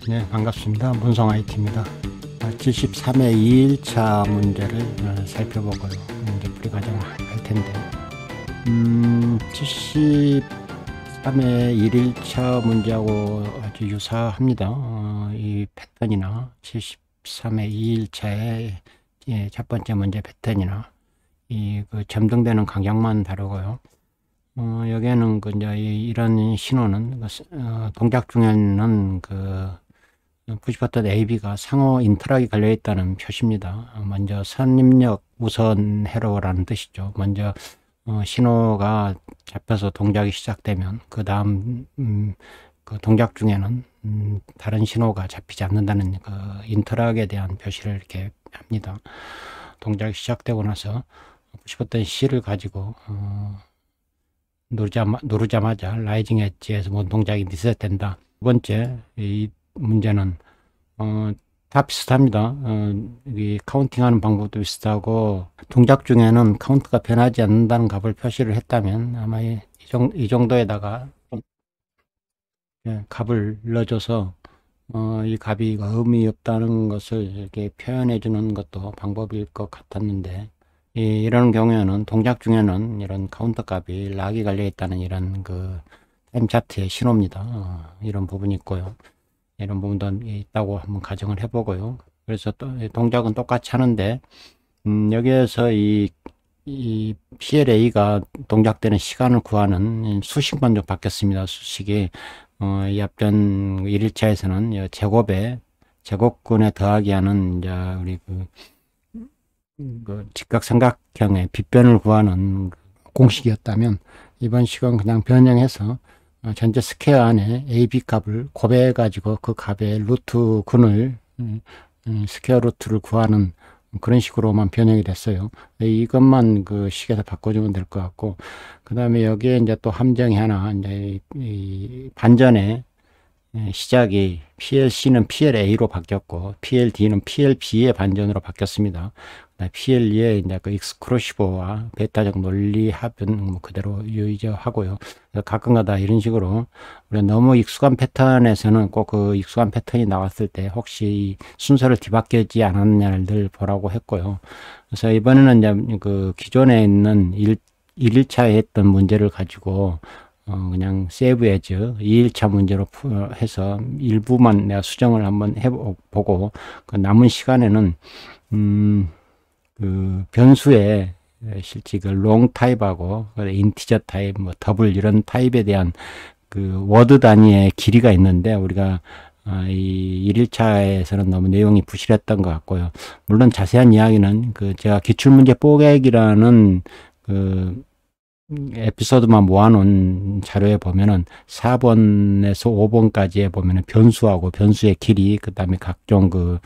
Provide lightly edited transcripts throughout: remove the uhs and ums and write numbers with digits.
네, 반갑습니다. 문성 IT입니다. 73회 2일차 문제를 살펴보고요. 문제 풀이 과정을 할 텐데, 73회 1일차 문제하고 아주 유사합니다. 이 패턴이나 73회 2일차의 첫 번째 문제 패턴이나 그 점등되는 강약만 다루고요. 여기에는 이제 이런 신호는 동작 중에는 푸시버튼 AB가 상호 인터락이 걸려 있다는 표시입니다. 먼저 선입력 우선 회로라는 뜻이죠. 먼저 신호가 잡혀서 동작이 시작되면 그 다음 그 동작 중에는 다른 신호가 잡히지 않는다는 그 인터락에 대한 표시를 이렇게 합니다. 동작이 시작되고 나서 푸시버튼 C를 가지고 누르자마자 라이징 엣지에서 모든 동작이 리셋된다. 두 번째, 이 문제는 다 비슷합니다. 이 카운팅하는 방법도 비슷하고, 동작 중에는 카운트가 변하지 않는다는 값을 표시를 했다면 아마 이 정도에다가 값을 넣어줘서 이 값이 의미 없다는 것을 이렇게 표현해 주는 것도 방법일 것 같았는데, 이런 경우에는 동작 중에는 이런 카운터 값이 락이 걸려 있다는 이런 그 타임 차트의 신호입니다. 이런 부분이 있고요. 이런 부분도 있다고 한번 가정을 해보고요. 그래서 또 동작은 똑같이 하는데, 여기에서 이 PLA가 동작되는 시간을 구하는 수식만 좀 바뀌었습니다. 수식이 이 앞전 1일차에서는 제곱근에 더하기 하는 이제 우리 그 직각삼각형의 빗변을 구하는 공식이었다면, 이번 식은 그냥 변형해서 전체 스퀘어 안에 AB 값을 곱해 가지고 그 값의 루트 근을 스퀘어 루트를 구하는 그런 식으로만 변형이 됐어요. 이것만 그 식에서 바꿔주면 될 것 같고, 그 다음에 여기에 이제 또 함정이 하나, 이제 이 반전에 시작이 PLC는 PLA로 바뀌었고 PLD는 PLB의 반전으로 바뀌었습니다. PLE의 이제 그 익스크루시브와 베타적 논리 합은 뭐 그대로 유의하고요. 가끔가다 이런 식으로 우리 너무 익숙한 패턴에서는 꼭 그 익숙한 패턴이 나왔을 때 혹시 순서를 뒤바뀌지 않았냐를 늘 보라고 했고요. 그래서 이번에는 이제 그 기존에 있는 1일차에 했던 문제를 가지고 그냥 세이브 에즈 2일차 문제로 해서 일부만 내가 수정을 한번 해보고, 그 남은 시간에는 그 변수의 실제 그 롱 타입하고 인티저 타입, 뭐 더블 이런 타입에 대한 그 워드 단위의 길이가 있는데, 우리가 이 1일차에서는 너무 내용이 부실했던 것 같고요. 물론 자세한 이야기는 그 제가 기출문제 뽀개기라는 그 에피소드만 모아놓은 자료에 보면은 4번에서 5번까지에 보면은 변수하고 변수의 길이, 그 다음에 각종 그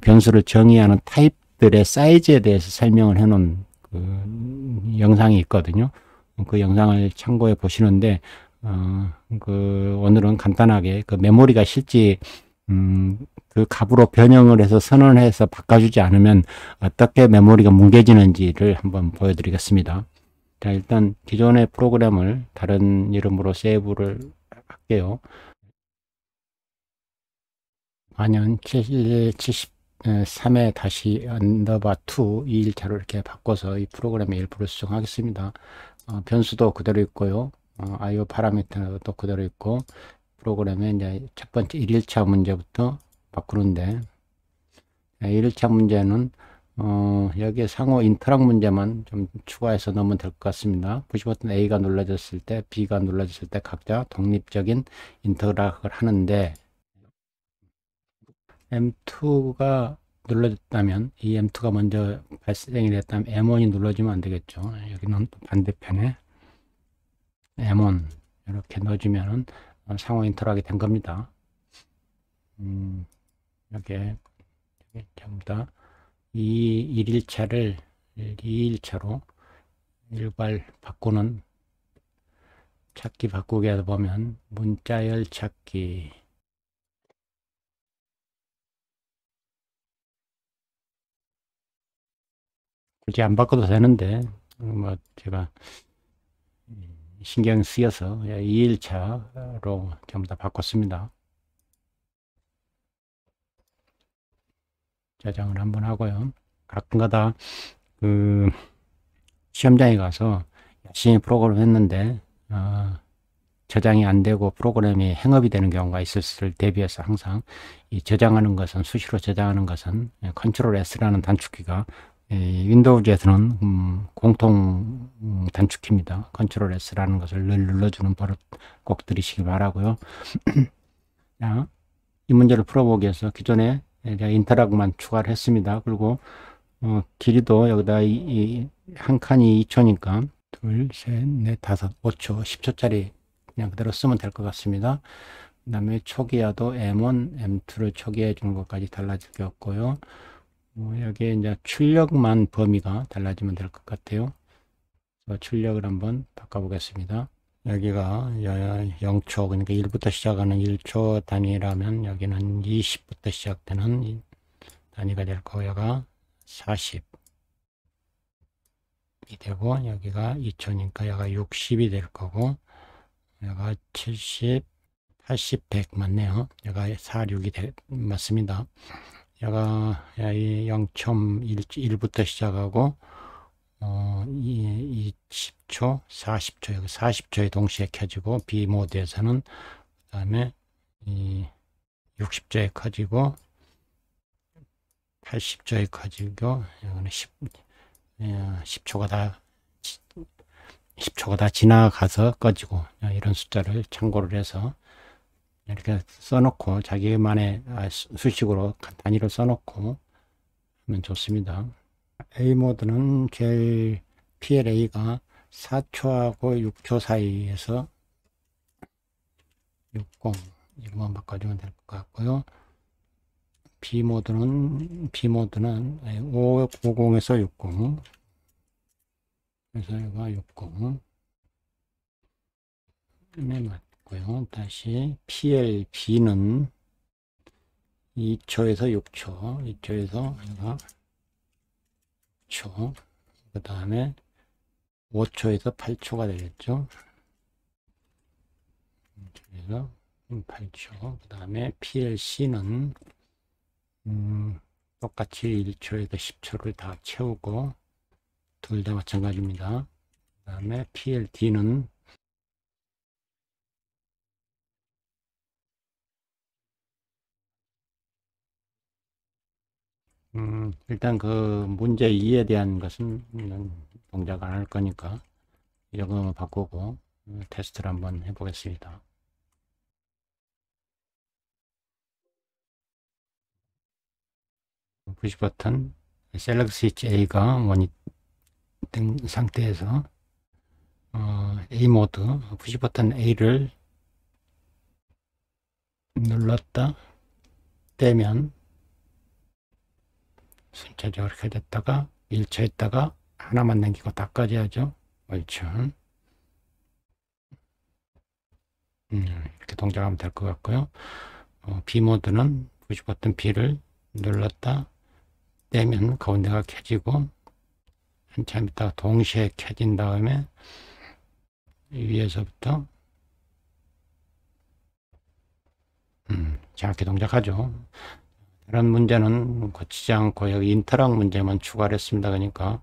변수를 정의하는 타입들의 사이즈에 대해서 설명을 해놓은 그 영상이 있거든요. 그 영상을 참고해 보시는데, 오늘은 간단하게 그 메모리가 실제 그 값으로 변형을 해서 선언해서 바꿔주지 않으면 어떻게 메모리가 뭉개지는지를 한번 보여드리겠습니다. 자, 일단 기존의 프로그램을 다른 이름으로 세이브를 할게요. 만연 73에 다시 언더바 2 2일차로 이렇게 바꿔서 이 프로그램의 일부를 수정하겠습니다. 변수도 그대로 있고요. IO 파라미터도 그대로 있고, 프로그램의 이제 첫 번째 1일차 문제부터 바꾸는데, 1일차 문제는 여기에 상호 인터락 문제만 좀 추가해서 넣으면 될 것 같습니다. 푸시버튼 A가 눌러졌을 때, B가 눌러졌을 때 각자 독립적인 인터락을 하는데, M2가 눌러졌다면, 이 M2가 먼저 발생이 됐다면 M1이 눌러주면 안 되겠죠. 여기는 또 반대편에 M1 이렇게 넣어주면 상호 인터락이 된 겁니다. 이렇게 전부 다 이 1일차를 2일차로 일괄 바꾸는 찾기 바꾸기 하다 보면 문자열 찾기, 굳이 안 바꿔도 되는데 뭐 제가 신경 쓰여서 2일차로 전부 다 바꿨습니다. 저장을 한번 하고요. 가끔가다 그 시험장에 가서 열심히 프로그램 했는데 저장이 안 되고 프로그램이 행업이 되는 경우가 있었을 대비해서 항상 이 저장하는 것은 수시로 저장하는 것은 컨트롤 S라는 단축키가 윈도우즈에서는 공통 단축키입니다. 컨트롤 S라는 것을 늘 눌러주는 버릇 꼭 들이시기 바라고요. 자, 이 문제를 풀어보기 위해서 기존에 인터락만 추가를 했습니다. 그리고 길이도 여기다 한 칸이 2초니까 둘, 셋, 넷, 다섯, 5초, 10초짜리 그냥 그대로 쓰면 될 것 같습니다. 그 다음에 초기화도 M1, M2를 초기화해 주는 것까지 달라질 게 없고요. 여기에 이제 출력만 범위가 달라지면 될 것 같아요. 출력을 한번 바꿔보겠습니다. 여기가 0초, 그러니까 1부터 시작하는 1초 단위라면 여기는 20부터 시작되는 단위가 될 거고요. 40이 되고, 여기가 2초니까 여기가 60이 될 거고, 여기가 70, 80, 100 맞네요. 여기가 46이 맞습니다. 여기가 0.1부터 시작하고 20초, 40초, 여기 40초에 동시에 켜지고 B 모드에서는 그 다음에 60초에 켜지고 80초에 켜지고 여기는 10초가 다 지나가서 꺼지고 이런 숫자를 참고를 해서 이렇게 써놓고 자기만의 수식으로 단위로 써놓고 하면 좋습니다. A 모드는 제일 PLA가 4초하고 6초 사이에서 60 이것만 바꿔주면 될 것 같고요. B 모드는 550에서 60 그래서 이거 60 맞고요. 다시 PLB는 2초에서 6초 2초에서 이거 초, 그 다음에 5초에서 8초가 되겠죠. 그래서 8초, 그 다음에 PLC는 똑같이 1초에서 10초를 다 채우고 둘 다 마찬가지입니다. 그 다음에 PLD는 일단 그 문제 2에 대한 것은 동작 안 할 거니까 이거 바꾸고 테스트를 한번 해보겠습니다. 푸시 버튼 셀렉트 스위치 A가 원이 된 상태에서 A 모드 푸시 버튼 A를 눌렀다 떼면 순차적으로 이렇게 됐다가 1초 있다가 하나만 남기고 다까지 하죠. 옳죠. 이렇게 동작하면 될 것 같고요. B 모드는 푸시 버튼 B를 눌렀다 떼면 가운데가 켜지고 한참 있다가 동시에 켜진 다음에 위에서부터 정확히 동작하죠. 이런 문제는 고치지 않고 여기 인터락 문제만 추가를 했습니다. 그러니까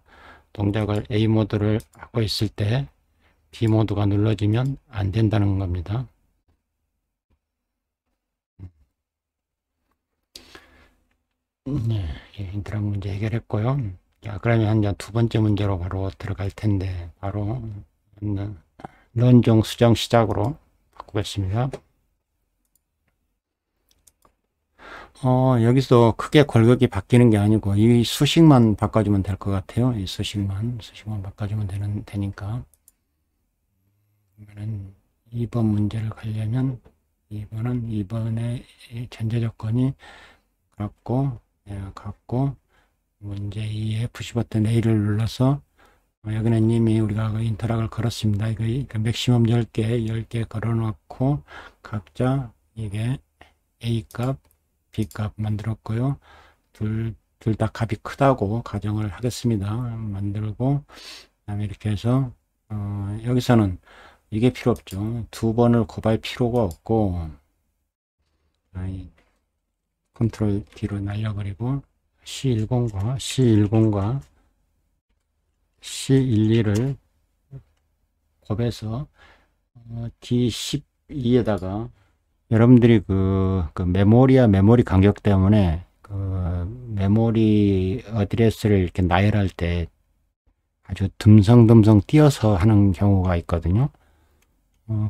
동작을 A 모드를 하고 있을 때 B 모드가 눌러지면 안 된다는 겁니다. 네, 인터락 문제 해결했고요. 자, 그러면 이제 두 번째 문제로 바로 들어갈 텐데 바로 런종 수정 시작으로 바꾸겠습니다. 여기서 크게 골격이 바뀌는 게 아니고 이 수식만 바꿔주면 될 것 같아요. 이 수식만 바꿔주면 되니까. 그러면 2번 문제를 가려면 2번은 2번의 전제 조건이 같고 문제 2에 푸시 버튼 A를 눌러서 여기는 이미 우리가 그 인터락을 걸었습니다. 이거 맥시멈 10개 걸어놓고 각자 이게 A 값 B 값 만들었고요. 둘 다 값이 크다고 가정을 하겠습니다. 만들고 그다음에 이렇게 해서 여기서는 이게 필요 없죠. 두 번을 곱할 필요가 없고, 컨트롤 D로 날려버리고 C10과 C12를 곱해서 D12에다가 여러분들이 그 메모리 간격 때문에 그 메모리 어드레스를 이렇게 나열할 때 아주 듬성듬성 띄어서 하는 경우가 있거든요.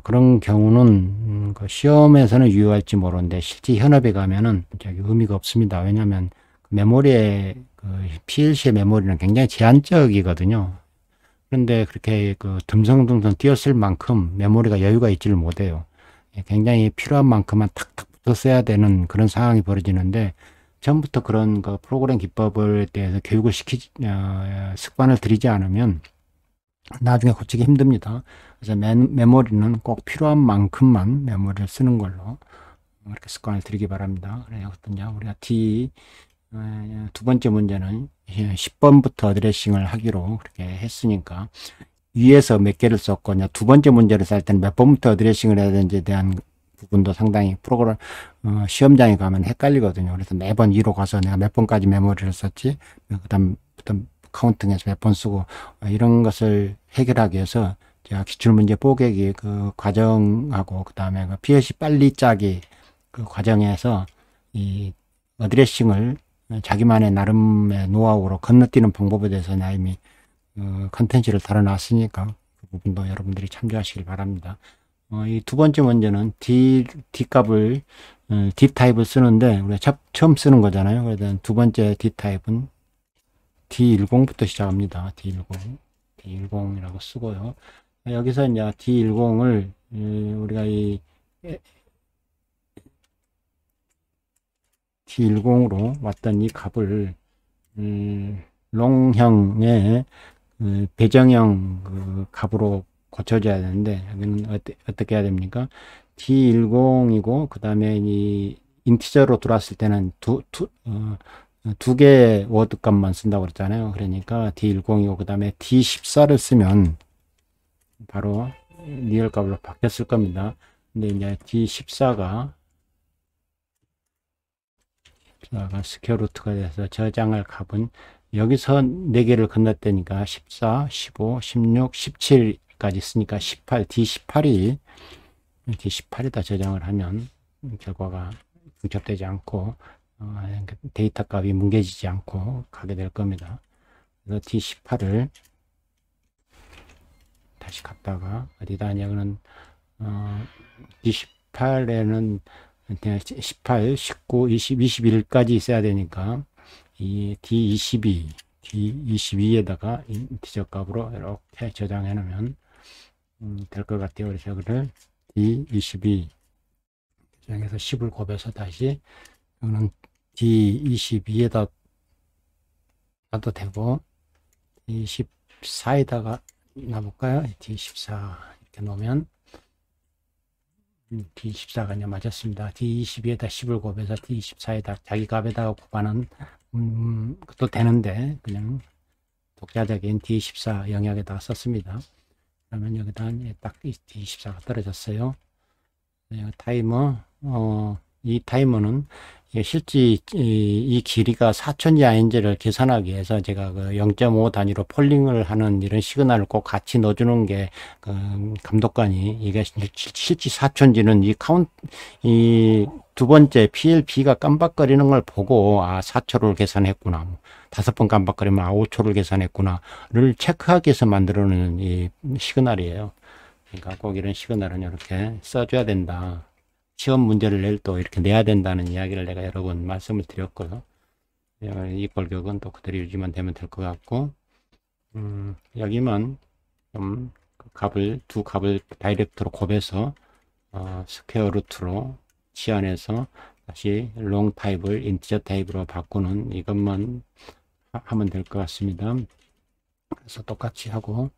그런 경우는 그 시험에서는 유효할지 모르는데 실제 현업에 가면은 의미가 없습니다. 왜냐하면 메모리의 그 PLC의 메모리는 굉장히 제한적이거든요. 그런데 그렇게 그 듬성듬성 띄었을 만큼 메모리가 여유가 있지를 못해요. 굉장히 필요한 만큼만 탁탁 붙어 써야 되는 그런 상황이 벌어지는데 처음부터 그런 그 프로그램 기법에 대해서 교육을 습관을 들이지 않으면 나중에 고치기 힘듭니다. 그래서 메모리는 꼭 필요한 만큼만 메모리를 쓰는 걸로 이렇게 습관을 들이기 바랍니다. 그래서 어떠냐, 우리가 두 번째 문제는 10번부터 어드레싱을 하기로 그렇게 했으니까 위에서 몇 개를 썼고 두 번째 문제를 쓸 때는 몇 번부터 어드레싱을 해야 되는지에 대한 부분도 상당히 프로그램 시험장에 가면 헷갈리거든요. 그래서 매번 2로 가서 내가 몇 번까지 메모리를 썼지, 그다음 카운팅해서 몇 번 쓰고 이런 것을 해결하기 위해서 제가 기출문제 뽀개기 그 과정하고 그 다음에 그 PLC 빨리 짜기 그 과정에서 이 어드레싱을 자기만의 나름의 노하우로 건너뛰는 방법에 대해서 나 이미 컨텐츠를 달아놨으니까 그 부분도 여러분들이 참조하시길 바랍니다. 이 두 번째 문제는 D 값을 D 타입을 쓰는데 우리가 처음 쓰는 거잖아요. 그래서 두 번째 D 타입은 D10부터 시작합니다. D10이라고 쓰고요. 여기서 이제 D10을 우리가 이 D10으로 왔던 이 값을 롱형의 배정형 그 값으로 고쳐줘야 되는데 여기는 어떻게 해야 됩니까? D10이고 그 다음에 이 인티저로 들어왔을 때는 두 개의 워드 값만 쓴다고 그랬잖아요. 그러니까 D10이고 그 다음에 D14를 쓰면 바로 리얼 값으로 바뀌었을 겁니다. 근데 이제 D14가 스퀘어 루트가 돼서 저장할 값은 여기서 4개를 건넜다니까 14, 15, 16, 17까지 쓰니까 18, D18에다 저장을 하면 결과가 중첩되지 않고 데이터 값이 뭉개지지 않고 가게 될 겁니다. 그래서 D18을 다시 갔다가 어디다 하냐면 D18에는 18, 19, 20, 21까지 있어야 되니까 이 D22에다가 인티저 값으로 이렇게 저장해 놓으면 될 것 같아요. 그래서 그를 D22 저장해서 10을 곱해서 다시 이거는 D22에다 놔도 되고 D14에다가 놔볼까요? D14 이렇게 놓으면 D14가 이제 맞았습니다. D22에다 10을 곱해서 D24에다 자기 값에다가 곱하는 것도 되는데 그냥 독자적인 D14 영역에다가 썼습니다. 그러면 여기다 딱 D14가 떨어졌어요. 타이머 이 타이머는 실제 이 길이가 4천지 아닌지를 계산하기 위해서 제가 그 0.5 단위로 폴링을 하는 이런 시그널을 꼭 같이 넣어주는 게 그 감독관이 이게 실제 4천지는 이 두 번째 PLB가 깜빡거리는 걸 보고 4초를 계산했구나, 5번 깜빡거리면 5초를 계산했구나를 체크하기 위해서 만들어 놓은 이 시그널이에요. 그러니까 꼭 이런 시그널은 이렇게 써줘야 된다. 시험 문제를 낼 또 이렇게 내야 된다는 이야기를 내가 여러 번 말씀을 드렸고요. 이 골격은 또 그대로 유지만 되면 될 것 같고, 여기만 좀 두 값을 다이렉트로 곱해서 스퀘어 루트로 치환해서 다시 롱 타입을 인티저 타입으로 바꾸는 이것만 하면 될 것 같습니다. 그래서 똑같이 하고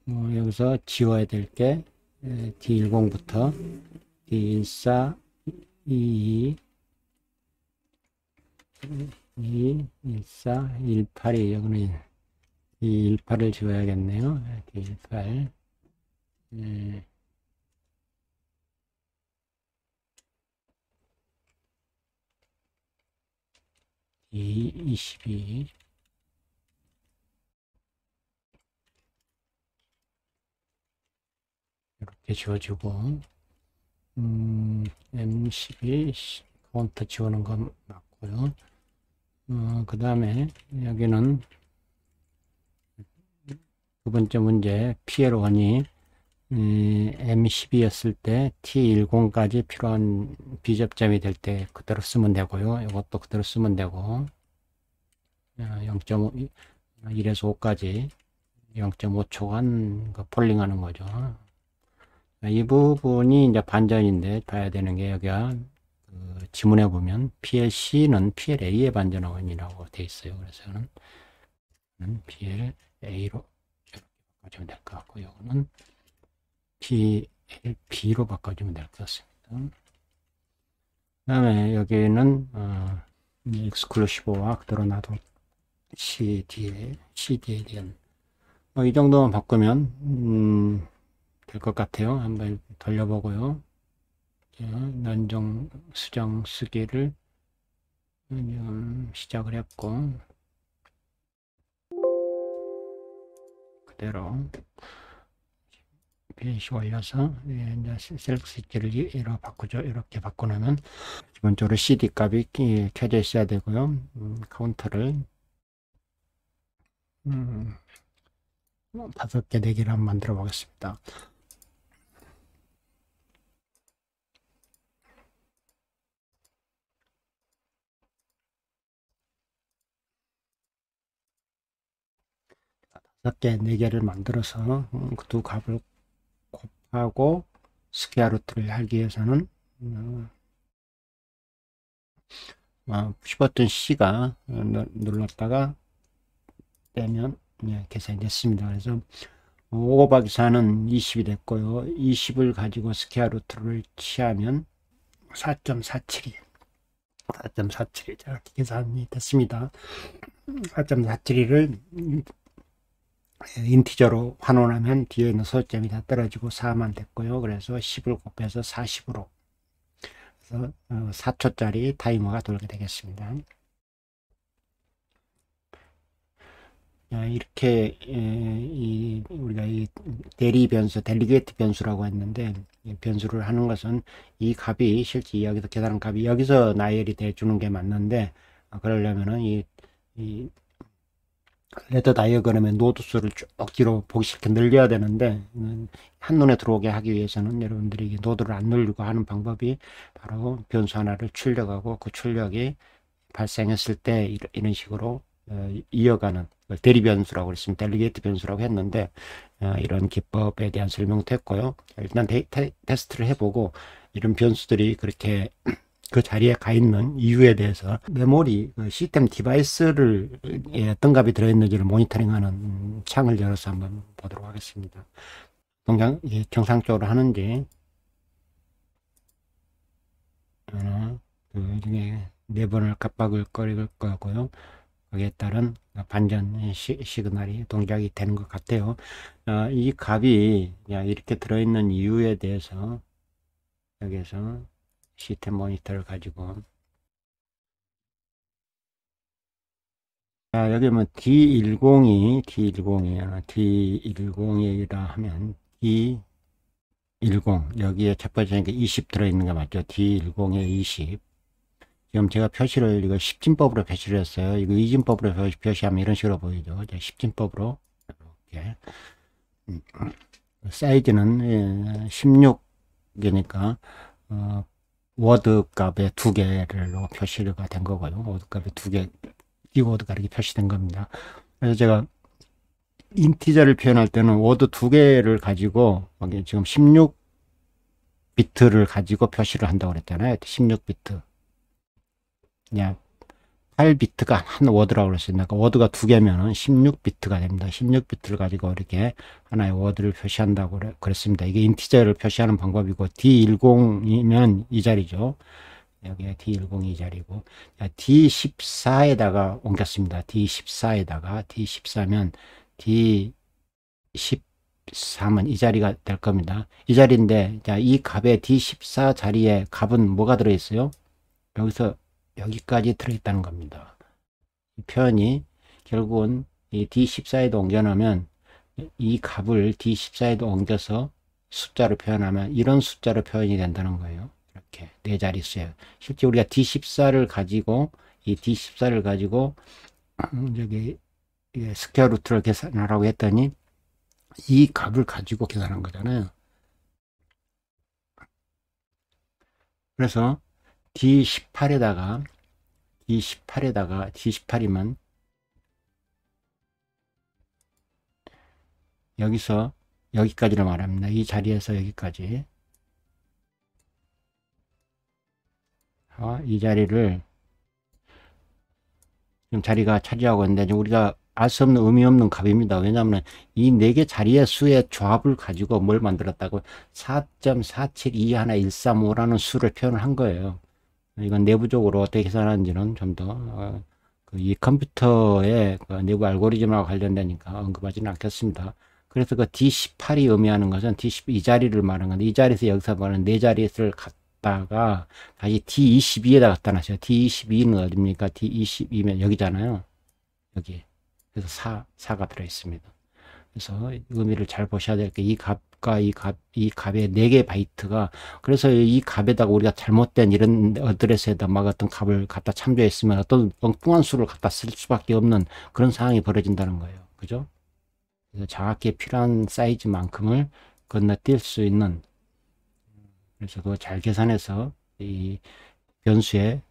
여기서 지워야 될 게 D10부터 D14, 22, 14, 18이 여기는 이 18을 지워야겠네요. D18, 22 이렇게 지워지고, M12 카운터 지우는 건 맞고요. 그 다음에 여기는 두 번째 문제 PL1이 M12였을 때 T10까지 필요한 비접점이 될 때 그대로 쓰면 되고요. 이것도 그대로 쓰면 되고, 0.5, 1에서 5까지 0.5초간 폴링하는 거죠. 이 부분이 이제 반전인데 봐야 되는 게 여기가 지문에 보면 PLC는 PLA의 반전원이라고 되어 있어요. 그래서 저는 PLA로 이렇게 바꿔주면 될 것 같고, 이거는 PLB로 바꿔주면 될 것 같습니다. 그 다음에 여기는 익스클루시브와 그대로 놔도 CD에 대한 이 정도만 바꾸면 될 것 같아요. 한번 돌려보고요. 난정 수정 쓰기를 시작을 했고, 그대로 PLC 올려서 이제 셀렉트 스위치를 이렇게 바꾸죠. 이렇게 바꾸면 기본적으로 CD 값이 켜져 있어야 되고요. 카운터를 5개, 4개를 한번 만들어 보겠습니다. 다섯 개, 4개를 만들어서 그 두 값을 곱하고 스퀘어 루트를 하기 위해서는 푸시버튼 C가 눌렀다가 빼면 계산이 됐습니다. 그래서 5 곱하기 4는 20이 됐고요. 20을 가지고 스퀘어 루트를 취하면 4.47이 이렇게 계산이 됐습니다. 4.472를 인티저로 환원하면 뒤에 있는 소점이 다 떨어지고 4만 됐고요. 그래서 10을 곱해서 40으로 그래서 4초짜리 타이머가 돌게 되겠습니다. 이렇게 우리가 이 대리 변수, 델리게이트 변수라고 했는데, 이 변수를 하는 것은 이 값이 실제 여기서 계산한 값이 여기서 나열이 돼 주는 게 맞는데, 그러려면은 이 레더 다이어그램의 노드 수를 쭉 뒤로 보기 싫게 늘려야 되는데, 한눈에 들어오게 하기 위해서는 여러분들이 노드를 안 늘리고 하는 방법이 바로 변수 하나를 출력하고 그 출력이 발생했을 때 이런 식으로 이어가는 대리 변수라고 그랬습니다. 델리게이트 변수라고 했는데, 이런 기법에 대한 설명도 했고요. 일단 테스트를 해보고 이런 변수들이 그렇게 그 자리에 가 있는 이유에 대해서 메모리 시스템 디바이스를 어떤 값이 들어있는지를 모니터링하는 창을 열어서 한번 보도록 하겠습니다. 동작 정상적으로 하는지 그 중에 4번을 깜빡거릴 거고요. 거기에 따른 반전 시그널이 동작이 되는 것 같아요. 이 값이 이렇게 들어있는 이유에 대해서 여기에서 시스템 모니터를 가지고 여기 뭐 D10이라 하면 D10 여기에 첫 번째 20 들어있는 거 맞죠? D10에 20 지금 제가 표시를 이거 10진법으로 표시를 했어요. 이거 2진법으로 표시하면 이런 식으로 보이죠. 10진법으로 이렇게 사이즈는 16이니까 워드 값의 2개로 표시가 된 거고요. 워드 값의 2개 키워드가 이렇게 표시된 겁니다. 그래서 제가 인티저를 표현할 때는 워드 2개를 가지고 여기 지금 16비트를 가지고 표시를 한다고 그랬잖아요. 16비트. 그냥 8비트가 한 워드라고 그랬으니까 워드가 2개면은 16비트가 됩니다. 16비트를 가지고 이렇게 하나의 워드를 표시한다고 그랬습니다. 이게 인티저를 표시하는 방법이고 D10이면 이 자리죠. 여기가 D10이 이 자리고 D14에다가 옮겼습니다. D14면 D13은 이 자리가 될 겁니다. 이 자리인데 이 값의 D14 자리에 값은 뭐가 들어있어요? 여기서 여기까지 들어있다는 겁니다. 표현이 결국은 이 D14에도 옮겨놓으면 이 값을 D14에도 옮겨서 숫자로 표현하면 이런 숫자로 표현이 된다는 거예요. 이렇게 네 자릿수예요. 실제 우리가 D14를 가지고 이 D14를 가지고 저기 스퀘어 루트를 계산하라고 했더니 이 값을 가지고 계산한 거잖아요. 그래서 D18에다가 D18이면 여기서 여기까지를 말합니다. 이 자리에서 여기까지. 이 자리를 지금 자리가 차지하고 있는데 우리가 알 수 없는 의미 없는 값입니다. 왜냐하면 이 네 개 자리의 수의 조합을 가지고 뭘 만들었다고 4.4721135라는 수를 표현을 한 거예요. 이건 내부적으로 어떻게 계산하는지는 좀 더 이 컴퓨터의 그 내부 알고리즘하고 관련되니까 언급하지는 않겠습니다. 그래서 그 D18이 의미하는 것은 이 자리를 말하는 건데 이 자리에서 여기서 말하는 네 자리를 갖다가 다시 D22에다 갖다 놨어요. D22는 어딥니까? D22면 여기잖아요. 여기. 그래서 4가 들어있습니다. 그래서 의미를 잘 보셔야 될 게 이 값과 이 값의 4개 바이트가 그래서 이 값에다가 우리가 잘못된 이런 어드레스에다 막 어떤 값을 갖다 참조했으면 어떤 엉뚱한 수를 갖다 쓸 수밖에 없는 그런 상황이 벌어진다는 거예요. 그죠? 그래서 정확히 필요한 사이즈만큼을 건너뛸 수 있는 그래서 그거 잘 계산해서 이 변수의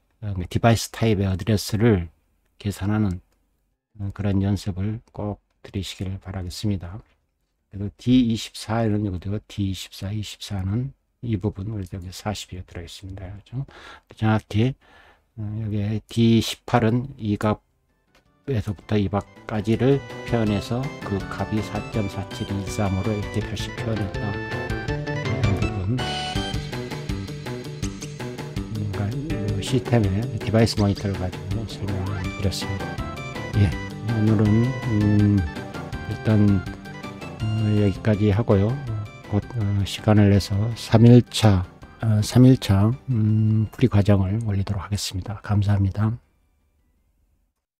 디바이스 타입의 어드레스를 계산하는 그런 연습을 꼭 들이시기를 바라겠습니다. 그리고 D24에는 이거죠. D24, 24는 이 부분, 우리 여기 40이 들어있습니다. 그렇죠? 정확히, 여기 D18은 이 값에서부터 이 값까지를 표현해서 그 값이 4.47213으로 이렇게 표시 표현했다. 이 부분. 시스템의 디바이스 모니터를 가지고 설명을 드렸습니다. 예, 오늘은 일단 여기까지 하고요. 곧 시간을 내서 3일차 풀이 과정을 올리도록 하겠습니다. 감사합니다.